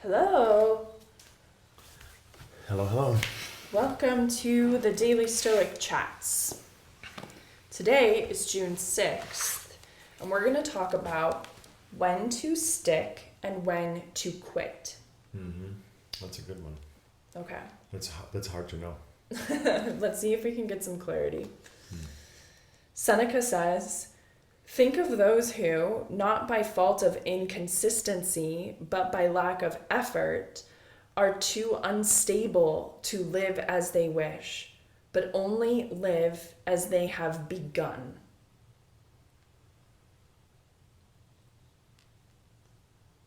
Hello. Hello, hello. Welcome to the Daily Stoic Chats. Today is June 6th, and we're going to talk about when to stick and when to quit. That's a good one. Okay. That's hard to know. Let's see if we can get some clarity. Seneca says, "Think of those who, not by fault of inconsistency, but by lack of effort, are too unstable to live as they wish, but only live as they have begun."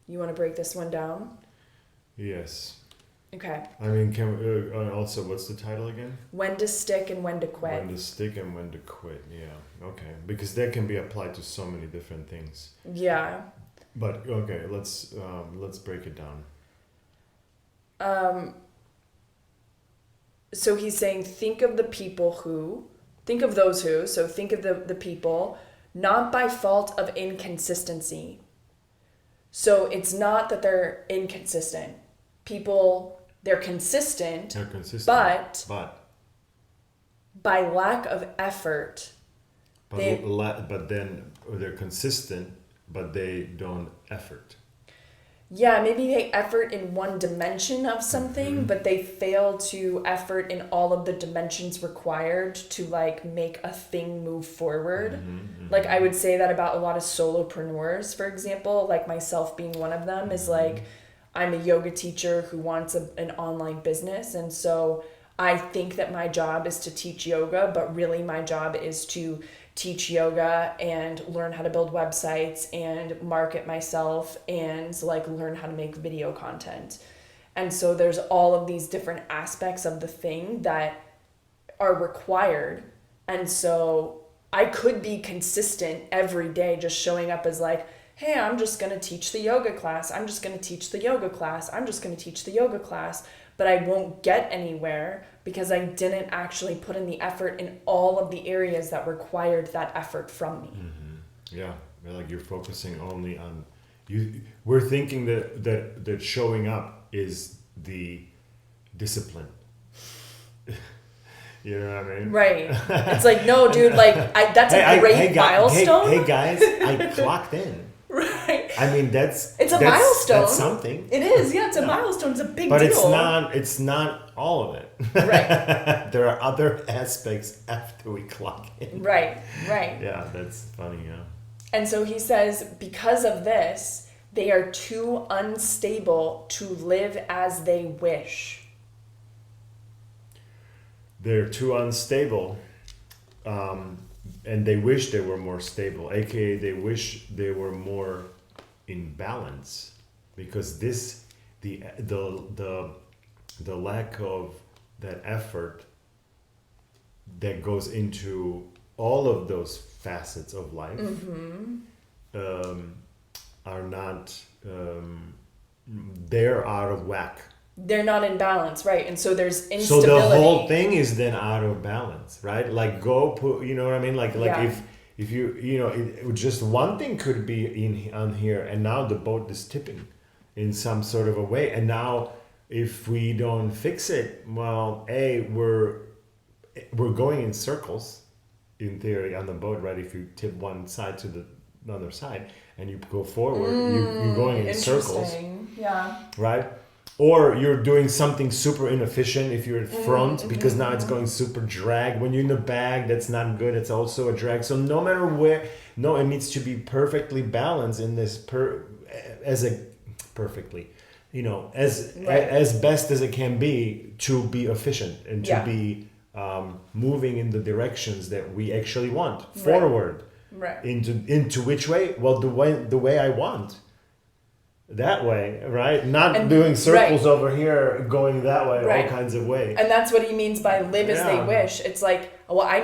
You want to break this one down? Yes. Okay. I mean, also, what's the title again? When to stick and when to quit. When to stick and when to quit. Yeah. Okay. Because that can be applied to so many different things. Yeah. But okay, let's break it down. So he's saying, think of those who, so think of the people, not by fault of inconsistency. So it's not that they're inconsistent. People, they're consistent, but by lack of effort, but then they're consistent, but they don't effort. Yeah, maybe they effort in one dimension of something, but they fail to effort in all of the dimensions required to make a thing move forward. Like I would say that about a lot of solopreneurs, for example, like myself being one of them, is I'm a yoga teacher who wants an online business. And so I think that my job is to teach yoga, but really my job is to teach yoga and learn how to build websites and market myself and learn how to make video content. And so there's all of these different aspects of the thing that are required. And so I could be consistent every day, just showing up as hey, I'm just going to teach the yoga class. I'm just going to teach the yoga class. I'm just going to teach the yoga class. But I won't get anywhere because I didn't actually put in the effort in all of the areas that required that effort from me. Yeah, you're focusing only on you. We're thinking that showing up is the discipline. You know what I mean? Right. It's no, dude. That's a great milestone. Hey guys, I clocked in. Right. I mean, that's a milestone. That's something. It is. Yeah, it's a milestone. It's a big deal. But it's not all of it. Right. There are other aspects after we clock in. Right. Yeah, that's funny. Yeah. And so he says, because of this, they are too unstable to live as they wish. They're too unstable. And they wish they were more stable, aka they wish they were more in balance, because the lack of that effort that goes into all of those facets of life are not they're out of whack. They're not in balance, right? And so there's instability. So the whole thing is then out of balance, right? Go put, you know what I mean? If you just one thing could be on here, and now the boat is tipping in some sort of a way. And now if we don't fix it, well, we're going in circles in theory on the boat, right? If you tip one side to the other side and you go forward, you're going in circles. Yeah. Right? Or you're doing something super inefficient if you're at front, because now it's going super drag. When you're in the back, that's not good. It's also a drag. So no matter where, it needs to be perfectly balanced in this as best as it can be to be efficient and to be moving in the directions that we actually want forward. Right. Into which way? Well, the way I want. That way, right? Not doing circles over here, going that way, all kinds of ways. And that's what he means by live as they wish. It's I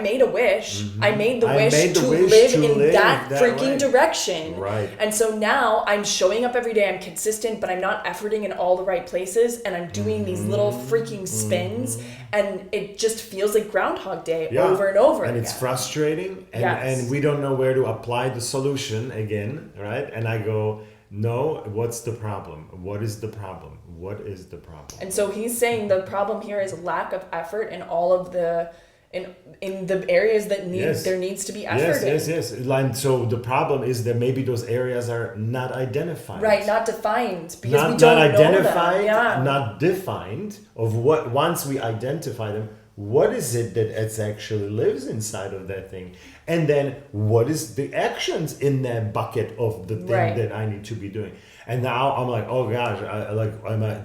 made a wish. I made the wish to live in that freaking direction. Right. And so now I'm showing up every day. I'm consistent, but I'm not efforting in all the right places. And I'm doing these little freaking spins. And it just feels like Groundhog Day over and over again. And it's frustrating. And we don't know where to apply the solution again, right? And I go... no, what's the problem? What is the problem? What is the problem? And so he's saying the problem here is lack of effort in all of the in the areas that there needs to be effort in. Yes. And so the problem is that maybe those areas are not identified. Right, not defined because we don't identified, know them. Yeah. Not defined of what once we identify them, what is it that it's actually lives inside of that thing? And then what is the actions in that bucket of the thing that I need to be doing? And now I'm like, oh gosh,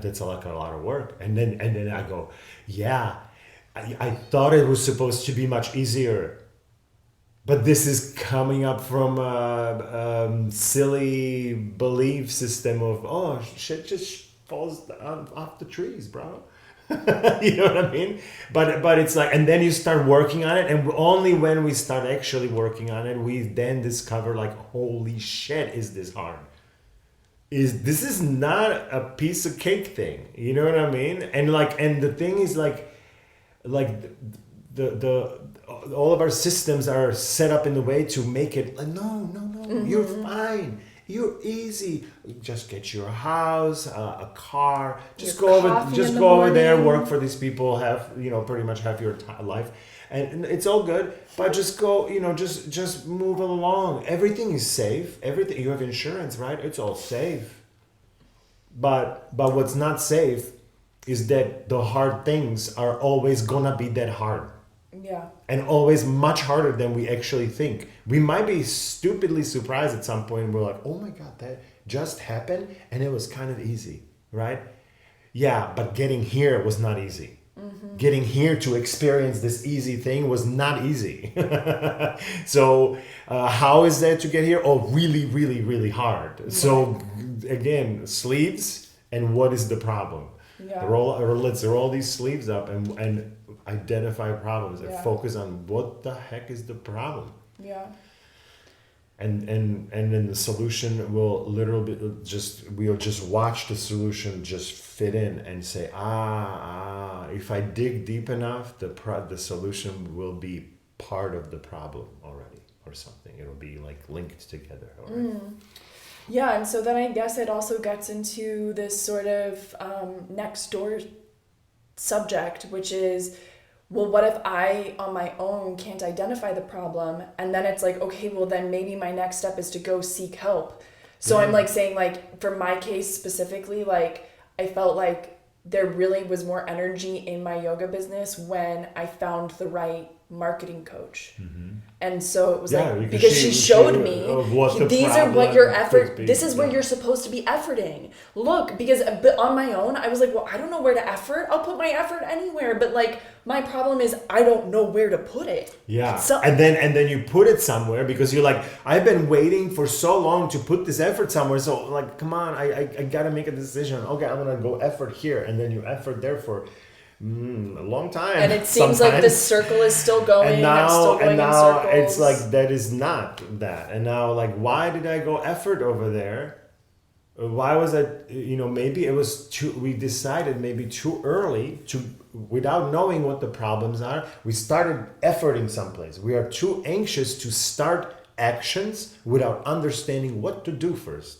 that's like a lot of work. And then I go, yeah, I thought it was supposed to be much easier. But this is coming up from a silly belief system of, oh, shit just falls down off the trees, bro. You know what I mean? But it's like, and then you start working on it, and only when we start actually working on it, we then discover like, holy shit, is this hard? This is not a piece of cake thing, you know what I mean? And the thing is like the all of our systems are set up in the way to make it like, no, you're fine. You're easy. Just get your house, a car. Just go over there, work for these people. Have pretty much have your life, and it's all good. But just go, just move along. Everything is safe. Everything, you have insurance, right? It's all safe. But what's not safe is that the hard things are always gonna be that hard. Yeah. And always much harder than we actually think. We might be stupidly surprised at some point and we're like, oh my God, that just happened and it was kind of easy, right? Yeah, but getting here was not easy. Mm-hmm. Getting here to experience this easy thing was not easy. So how is that to get here? Oh, really, really, really hard. Yeah. So again, sleeves, and what is the problem? Yeah. Let's roll these sleeves up and identify problems and focus on what the heck is the problem. Yeah. And then the solution will literally we'll just watch the solution just fit in and say, if I dig deep enough, the solution will be part of the problem already or something. It'll be like linked together already. Mm. Yeah, and so then I guess it also gets into this sort of next door subject, which is, well, what if I on my own can't identify the problem? And then it's like, okay, well then maybe my next step is to go seek help. So I'm like saying, like, for my case specifically, like I felt like there really was more energy in my yoga business when I found the right marketing coach. Mm-hmm. And so it was because she showed me these are what your effort, this is where you're supposed to be efforting. Look, because on my own, I was like, well, I don't know where to effort. I'll put my effort anywhere. But like, my problem is I don't know where to put it. Yeah. So, and then you put it somewhere because you're like, I've been waiting for so long to put this effort somewhere. So like, come on, I got to make a decision. Okay, I'm going to go effort here. And then you effort there for a long time. And it seems like the circle is still going. And now, I'm still going in circles. It's like, that is not that. And now, like, why did I go effort over there? Why was that? Maybe it was we decided maybe too early without knowing what the problems are. We started efforting someplace. We are too anxious to start actions without understanding what to do first.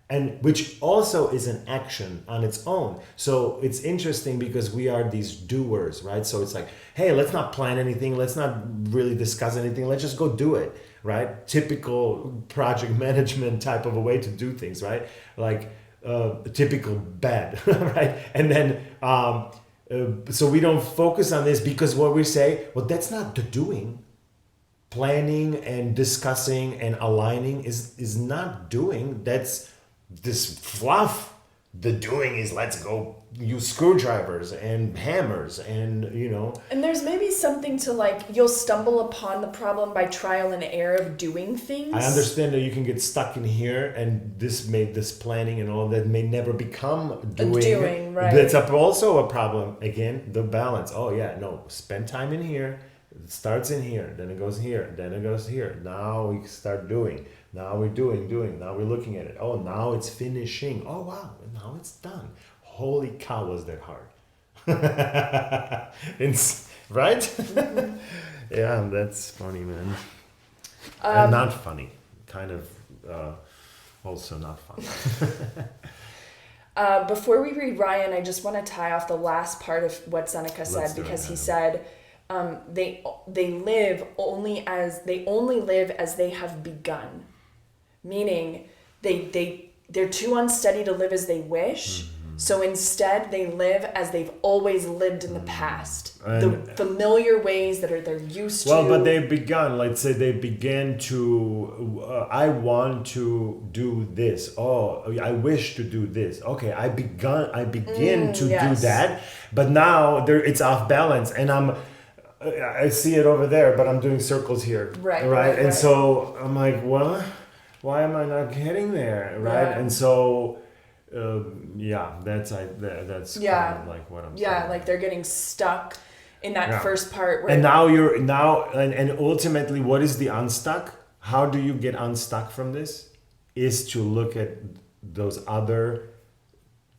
And which also is an action on its own. So it's interesting because we are these doers, right? So it's like, hey, let's not plan anything. Let's not really discuss anything. Let's just go do it, right? Typical project management type of a way to do things, right? Like typical bad, right? And then, so we don't focus on this because what we say, well, that's not the doing. Planning and discussing and aligning is not doing. That's this fluff. The doing is let's go use screwdrivers and hammers and and there's maybe something to like, you'll stumble upon the problem by trial and error of doing things. I understand that you can get stuck in here and this planning and all that may never become doing, right? That's also a problem. Again, the balance. Oh yeah, no, spend time in here. It starts in here, then it goes here, then it goes here. Now we start doing. Now we're doing. Now we're looking at it. Oh, now it's finishing. Oh, wow. Now it's done. Holy cow, was that hard. Right? Mm-hmm. Yeah, that's funny, man. And not funny. Kind of Also not fun. Before we read Ryan, I just want to tie off the last part of what Seneca said, because he said they only live as they have begun, meaning they're too unsteady to live as they wish. Mm-hmm. So instead, they live as they've always lived in the past, the familiar ways that they're used to. Well, but they've begun. Let's say they began to. I want to do this. Oh, I wish to do this. Okay, I begin to do that, but now it's off balance, and I see it over there, but I'm doing circles here. Right. And so I'm like, well, why am I not getting there? Right. Yeah. And so. That's kind of like what I'm saying. Yeah, like they're getting stuck in that first part. Where and and ultimately, what is the unstuck? How do you get unstuck from this? Is to look at those other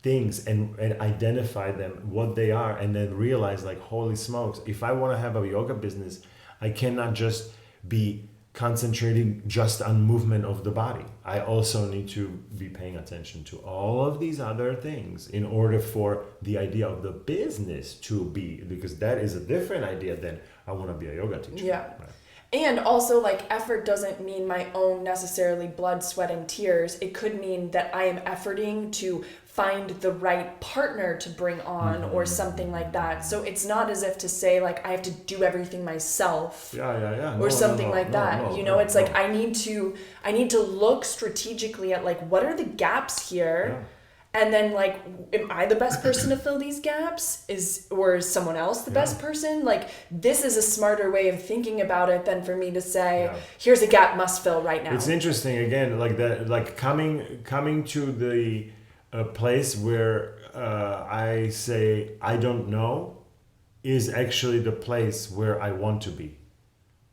things and identify them, what they are, and then realize, like, holy smokes, if I want to have a yoga business, I cannot just be concentrating just on movement of the body. I also need to be paying attention to all of these other things in order for the idea of the business to be, because that is a different idea than I want to be a yoga teacher. Yeah. Right. And also, like, effort doesn't mean my own necessarily blood, sweat, and tears. It could mean that I am efforting to find the right partner to bring on, or something like that. So it's not as if to say, like, I have to do everything myself. Or something like that. It's like I need to look strategically at, like, what are the gaps here? Yeah. And then, like, am I the best person to fill these gaps? Or is someone else the best person? Like, this is a smarter way of thinking about it than for me to say, here's a gap must fill right now. It's interesting, again, like that, like coming to the place where I say I don't know is actually the place where I want to be,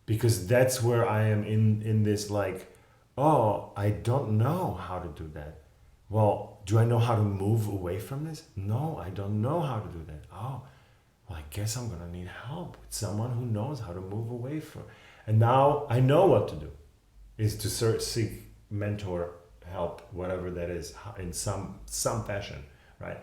because that's where I am in this, like, oh, I don't know how to do that. Well, do I know how to move away from this? No, I don't know how to do that. Oh, well, I guess I'm gonna need help with someone who knows how to move away from. And now I know what to do, is to seek mentor help, whatever that is, in some fashion, right?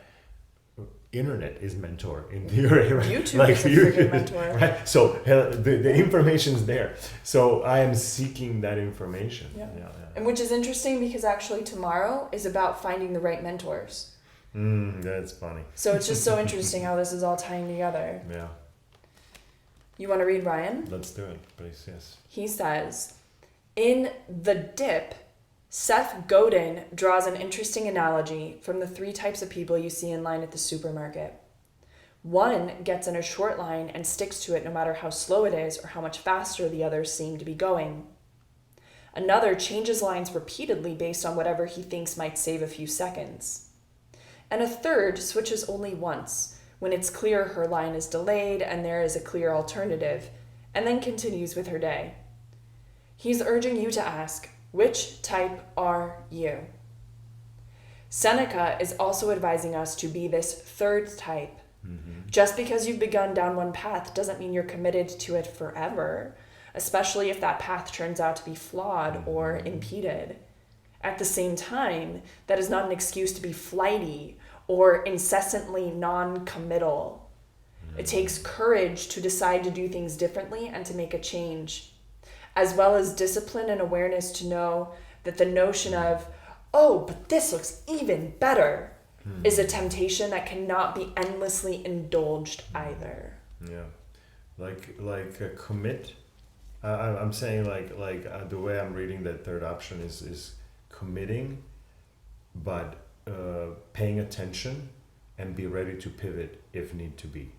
Internet is mentor in theory, right? YouTube is a freaking mentor, right? So the information's there. So I am seeking that information. Yeah. And which is interesting, because actually tomorrow is about finding the right mentors. That's funny. So it's just so interesting how this is all tying together. Yeah. You want to read Ryan? Let's do it, please. Yes. He says, in The Dip, Seth Godin draws an interesting analogy from the 3 types of people you see in line at the supermarket. One gets in a short line and sticks to it no matter how slow it is or how much faster the others seem to be going. Another changes lines repeatedly based on whatever he thinks might save a few seconds. And a third switches only once, when it's clear her line is delayed and there is a clear alternative, and then continues with her day. He's urging you to ask, which type are you? Seneca is also advising us to be this third type. Mm-hmm. Just because you've begun down one path doesn't mean you're committed to it forever, especially if that path turns out to be flawed or impeded. At the same time, that is not an excuse to be flighty or incessantly non-committal. Mm-hmm. It takes courage to decide to do things differently and to make a change, as well as discipline and awareness to know that the notion of, oh, but this looks even better, is a temptation that cannot be endlessly indulged either. Yeah, like commit. I'm saying like the way I'm reading that third option is committing, but paying attention and be ready to pivot if need to be,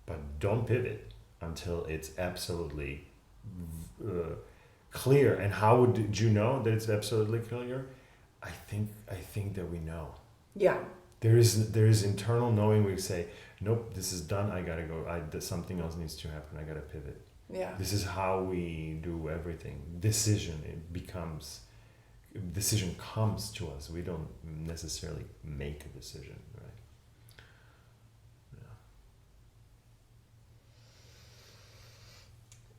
but don't pivot until it's absolutely clear. And how would you know that it's absolutely clear? I think that we know. Yeah. There is internal knowing. We say, nope, this is done. I gotta go. Something else needs to happen. I gotta pivot. Yeah. This is how we do everything. Decision comes to us. We don't necessarily make a decision, right?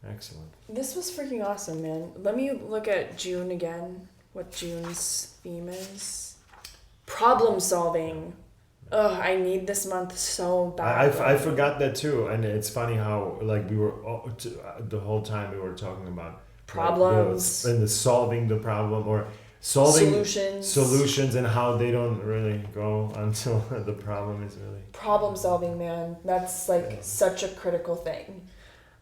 Yeah. Excellent. This was freaking awesome, man. Let me look at June again. what June's theme is. Problem solving. Ugh, I need this month so bad. I forgot that too, and it's funny how like we were the whole time we were talking about problems and the solving the problem or solving solutions and how they don't really go until the problem is really problem solving. Man, that's like such a critical thing.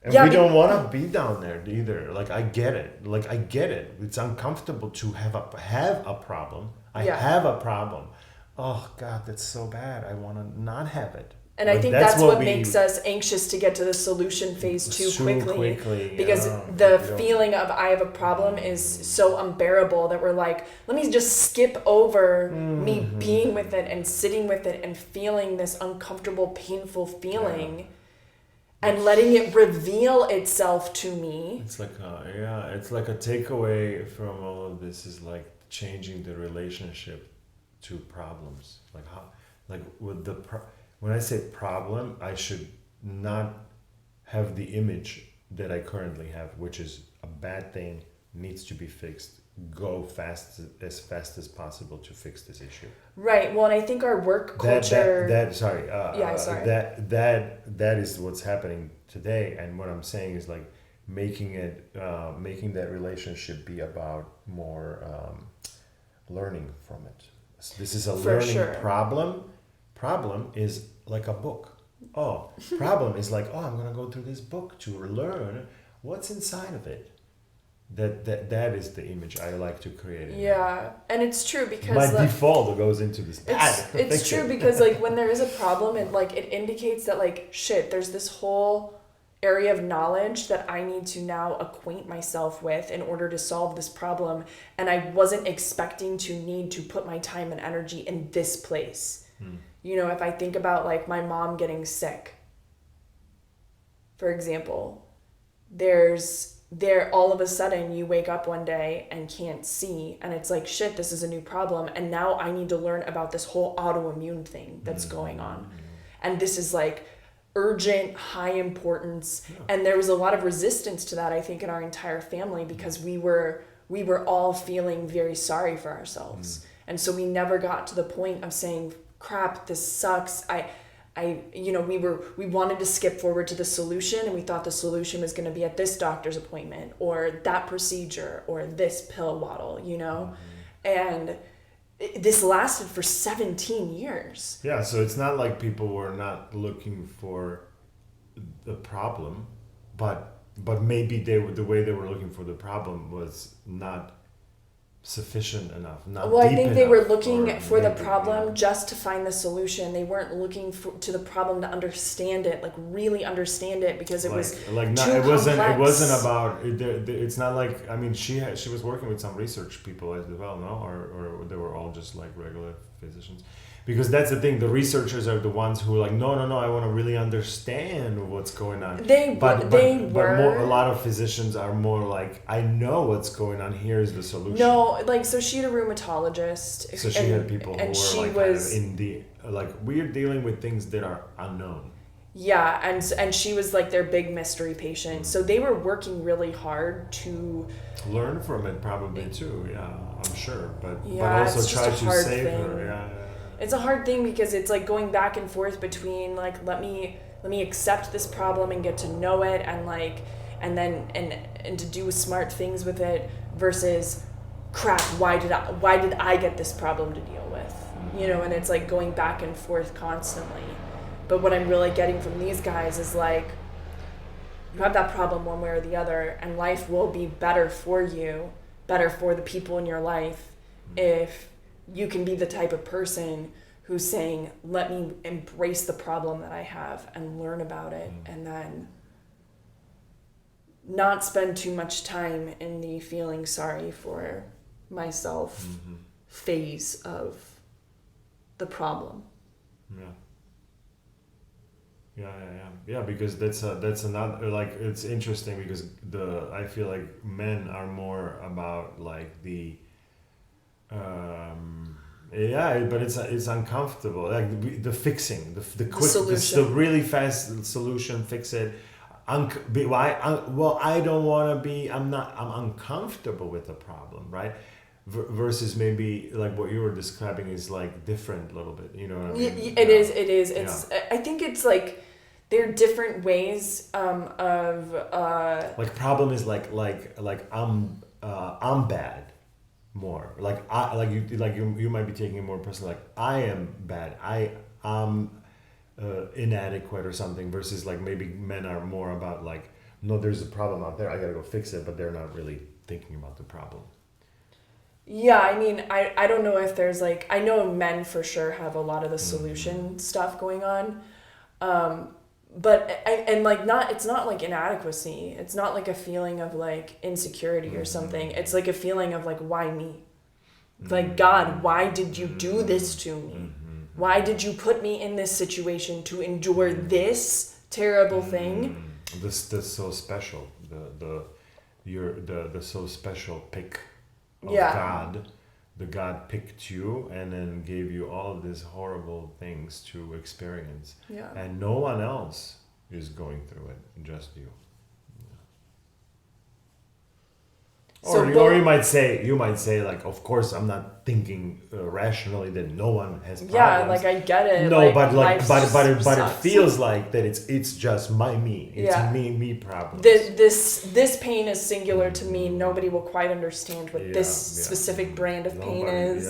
And we don't want to be down there either. Like I get it. It's uncomfortable to have a problem. I have a problem. Oh God, that's so bad. I want to not have it. And I think that's what makes us anxious to get to the solution phase too quickly. Because the feeling of I have a problem is so unbearable that we're like, let me just skip over me being with it and sitting with it and feeling this uncomfortable, painful feeling. Yeah. And letting it reveal itself to me. It's like it's like a takeaway from all of this is like changing the relationship to problems. Like how, like with when I say problem, I should not have the image that I currently have, which is a bad thing, needs to be fixed. Go as fast as possible to fix this issue. Right. Well, and I think our work culture. That is what's happening today. And what I'm saying is like making that relationship be about more learning from it. So this is a learning problem. Problem is like a book. Problem is like, I'm gonna go through this book to learn what's inside of it. That is the image I like to create. Yeah, and it's true because by default it goes into this bad. It's true because like when there is a problem, it indicates that like shit, there's this whole area of knowledge that I need to now acquaint myself with in order to solve this problem, and I wasn't expecting to need to put my time and energy in this place. You know, if I think about like my mom getting sick, for example, all of a sudden you wake up one day and can't see, and it's like, shit, this is a new problem, and now I need to learn about this whole autoimmune thing that's going on. And this is like urgent, high importance. And there was a lot of resistance to that, I think, in our entire family because we were all feeling very sorry for ourselves. And so we never got to the point of saying, crap, this sucks. We wanted to skip forward to the solution, and we thought the solution was going to be at this doctor's appointment or that procedure or this pill bottle, and this lasted for 17 years. Yeah. So it's not like people were not looking for the problem, but maybe the way they were looking for the problem was not sufficient enough. I think they were looking for the problem just to find the solution. They weren't looking to the problem to understand it, like really understand it, because it was too complex. It wasn't about. It's not like, I mean, she was working with some research people as well, no, or they were all just like regular physicians. Because that's the thing, the researchers are the ones who are like, no, I want to really understand what's going on. A lot of physicians are more like, I know what's going on, here's the solution. No, like, so she had a rheumatologist. So she had people who were in the, like, we're dealing with things that are unknown. Yeah, and she was like their big mystery patient. So they were working really hard to learn from it probably too, I'm sure. But also try to save her. Yeah. It's a hard thing because it's like going back and forth between like let me accept this problem and get to know it and to do smart things with it versus crap, why did I get this problem to deal with? And it's like going back and forth constantly. But what I'm really getting from these guys is like you have that problem one way or the other, and life will be better for you, better for the people in your life if you can be the type of person who's saying, let me embrace the problem that I have and learn about it, and then not spend too much time in the feeling sorry for myself phase of the problem. Yeah, because that's another, like, it's interesting because I feel like men are more about like the but it's uncomfortable, like the fixing, the quick solution. The really fast solution, fix it. I don't want to be, I'm uncomfortable with the problem, right? versus maybe like what you were describing is like different a little bit, you know what I mean? It is it's I think it's like there are different ways of like problem is like I'm bad more like I like you might be taking it more personal, like I am bad, I'm inadequate or something, versus like maybe men are more about like, no, there's a problem out there, I gotta go fix it, but they're not really thinking about the problem. Yeah, I mean, I don't know if there's like, I know men for sure have a lot of the solution stuff going on. And like it's not like inadequacy. It's not like a feeling of like insecurity or something. It's like a feeling of like, why me? Like, God, why did you do this to me? Why did you put me in this situation to endure this terrible thing? This so special. The so special pick of God. The God picked you and then gave you all of these horrible things to experience. Yeah. And no one else is going through it, just you. So or you might say like, of course I'm not thinking rationally that no one has problems. Yeah, like I get it. No, but it feels like that it's just me. It's me problems. This pain is singular to me. Nobody will quite understand what this specific brand of pain is.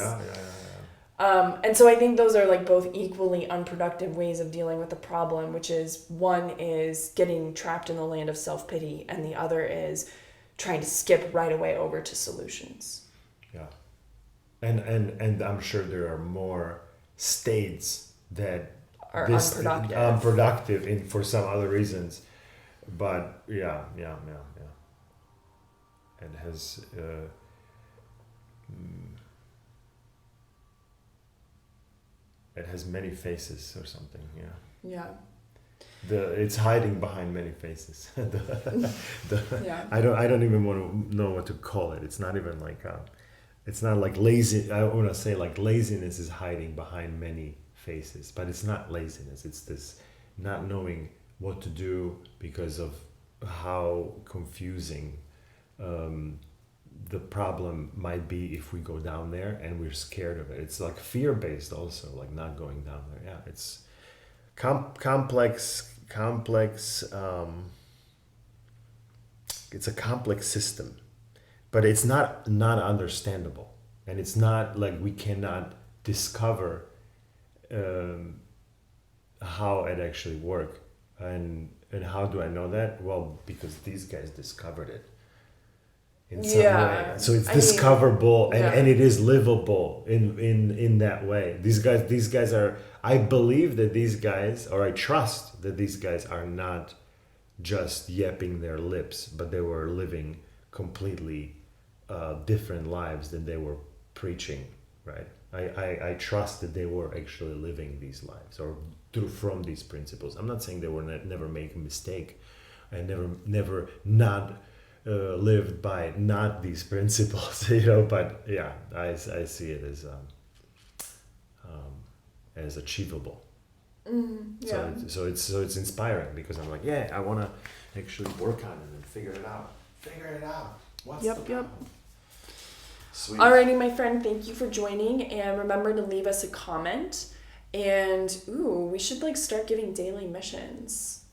And so I think those are like both equally unproductive ways of dealing with the problem, which is one is getting trapped in the land of self-pity, and the other is trying to skip right away over to solutions. Yeah. And I'm sure there are more states that are unproductive in for some other reasons. But yeah. And has it has many faces or something, Yeah. It's hiding behind many faces. I don't even want to know what to call it. It's not even like it's not like lazy. I want to say like laziness is hiding behind many faces, but it's not laziness. It's this not knowing what to do because of how confusing the problem might be if we go down there, and we're scared of it. It's like fear-based also, like not going down there. Yeah, it's complex. It's a complex system, but it's not understandable, and it's not like we cannot discover how it actually works. And how do I know that? Well, because these guys discovered it in some way. So it's discoverable, and it is livable in that way. These guys are, I believe that these guys, or I trust that these guys are not just yapping their lips, but they were living completely different lives than they were preaching, right? I trust that they were actually living these lives, or from these principles. I'm not saying they were never make a mistake, and never not lived by not these principles, but yeah, I see it as achievable. Yeah. So it's inspiring, because I'm like, I want to actually work on it and figure it out. What's the problem? Sweet. Alrighty, my friend, thank you for joining, and remember to leave us a comment. And we should like start giving daily missions.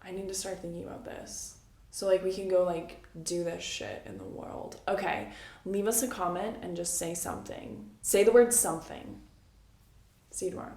I need to start thinking about this. So like we can go like do this shit in the world. Okay, leave us a comment and just say something. Say the word something. See you tomorrow.